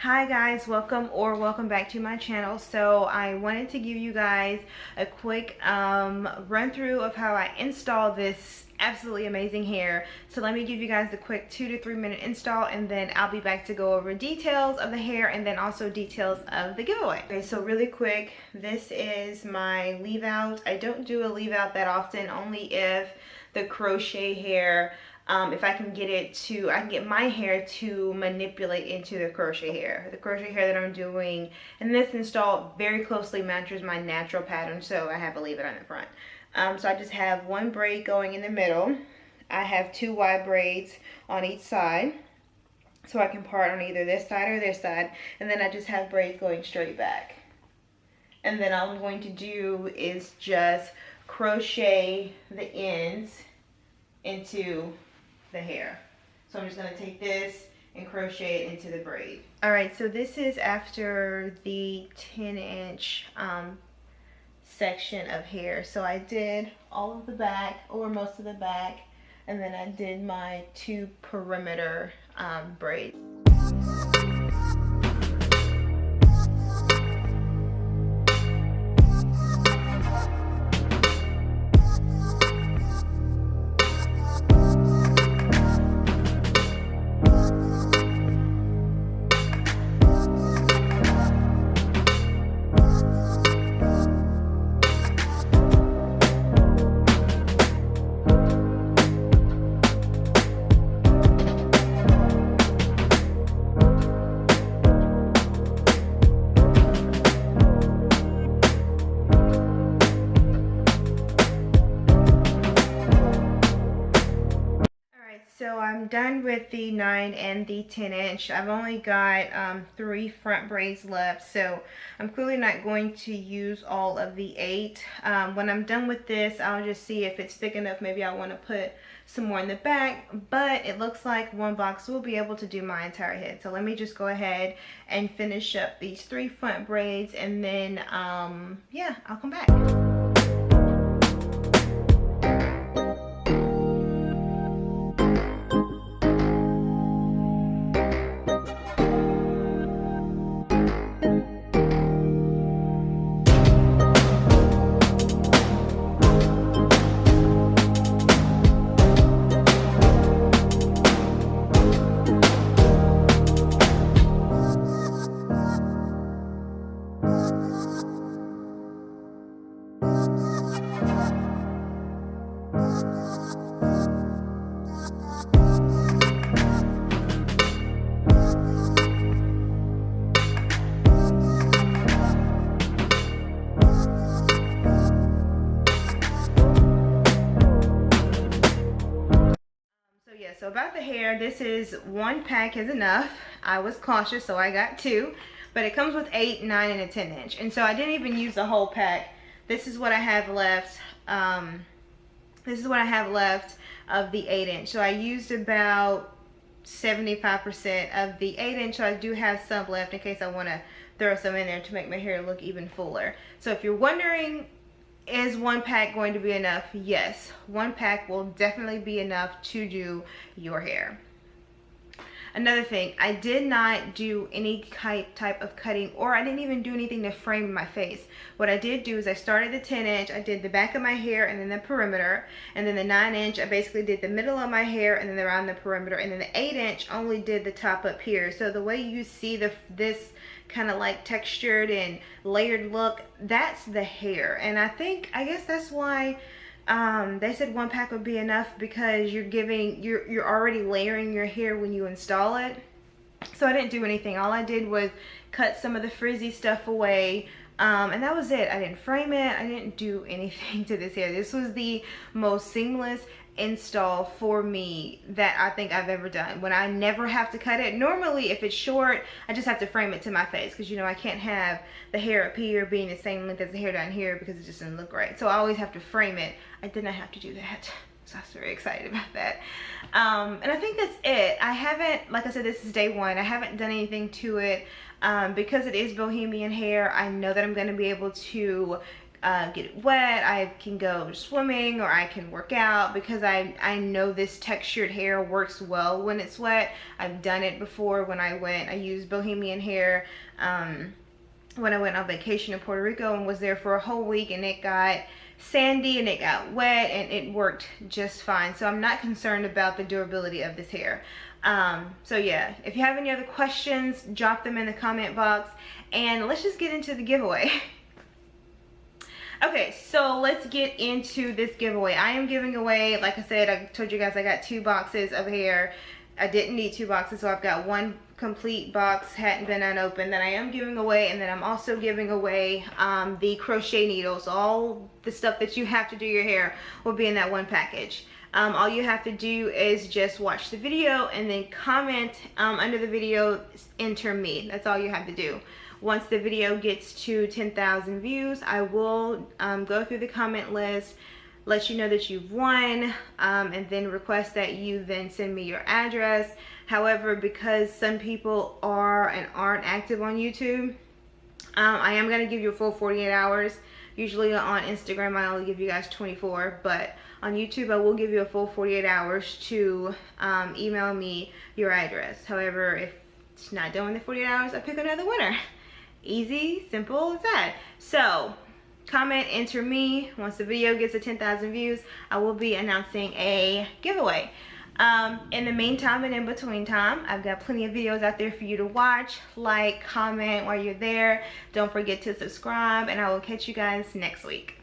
Hi guys, welcome back to my channel. So I wanted to give you guys a quick run through of how I install this absolutely amazing hair. So let me give you guys the quick 2 to 3 minute install, and then I'll be back to go over details of the hair and then also details of the giveaway. Okay, so really quick, this is my leave out. I don't do a leave out that often, only if the crochet hair, if I can get my hair to manipulate into the crochet hair. The crochet hair that I'm doing and this install very closely matches my natural pattern, so I have to leave it on the front. So I just have one braid going in the middle. I have 2 wide braids on each side, so I can part on either this side or this side, and then I just have braids going straight back. And then all I'm going to do is just crochet the ends into the hair. So I'm just going to take this and crochet it into the braid. Alright, so this is after the 10-inch section of hair. So I did all of the back, or most of the back, and then I did my 2 perimeter braids. So I'm done with the 9 and the 10-inch. I've only got 3 front braids left, so I'm clearly not going to use all of the 8. When I'm done with this, I'll just see if it's thick enough. Maybe I want to put some more in the back, but it looks like one box will be able to do my entire head. So let me just go ahead and finish up these 3 front braids, and then yeah, I'll come back. So about the hair, this is 1 pack is enough. I was cautious, so I got 2, but it comes with 8, 9, and a 10-inch, and so I didn't even use the whole pack. This is what I have left. This is what I have left of the 8-inch. So I used about 75% of the 8-inch. So I do have some left in case I want to throw some in there to make my hair look even fuller. So if you're wondering, is 1 pack going to be enough? Yes, 1 pack will definitely be enough to do your hair. Another thing, I did not do any type of cutting, or I didn't even do anything to frame my face. What I did do is I started the 10-inch, I did the back of my hair and then the perimeter, and then the 9-inch I basically did the middle of my hair and then around the perimeter, and then the 8-inch only did the top up here. So the way you see this kind of like textured and layered look, that's the hair. And I guess that's why they said 1 pack would be enough, because you're already layering your hair when you install it. So I didn't do anything. All I did was cut some of the frizzy stuff away, and that was it. I didn't frame it. I didn't do anything to this hair. This was the most seamless install for me that I think I've ever done, when I never have to cut it. Normally if it's short, I just have to frame it to my face, because you know I can't have the hair up here being the same length as the hair down here, because it just doesn't look right. So I always have to frame it. I did not have to do that, so I was very excited about that. And I think that's it. I haven't, like I said, this is day 1. I haven't done anything to it because it is Bohemian hair. I know that I'm going to be able to get it wet, I can go swimming, or I can work out, because I know this textured hair works well when it's wet. I've done it before when I used Bohemian hair when I went on vacation in Puerto Rico and was there for a whole week, and it got sandy and it got wet and it worked just fine. So I'm not concerned about the durability of this hair. So yeah, if you have any other questions, drop them in the comment box, and let's just get into the giveaway. Okay, so let's get into this giveaway. I am giving away, like I said, I told you guys I got 2 boxes of hair. I didn't need 2 boxes, so I've got 1 complete box, hadn't been unopened, that I am giving away. And then I'm also giving away the crochet needles. All the stuff that you have to do your hair will be in that 1 package. All you have to do is just watch the video and then comment under the video, enter me. That's all you have to do. Once the video gets to 10,000 views, I will go through the comment list, let you know that you've won, and then request that you then send me your address. However, because some people are and aren't active on YouTube, I am going to give you a full 48 hours. Usually on Instagram I only give you guys 24, but on YouTube I will give you a full 48 hours to email me your address. However, if it's not done in the 48 hours, I pick another winner. Easy, simple as that. So comment, enter me. Once the video gets to 10,000 views, I will be announcing a giveaway. In the meantime and in between time, I've got plenty of videos out there for you to watch. Like, comment while you're there. Don't forget to subscribe, and I will catch you guys next week.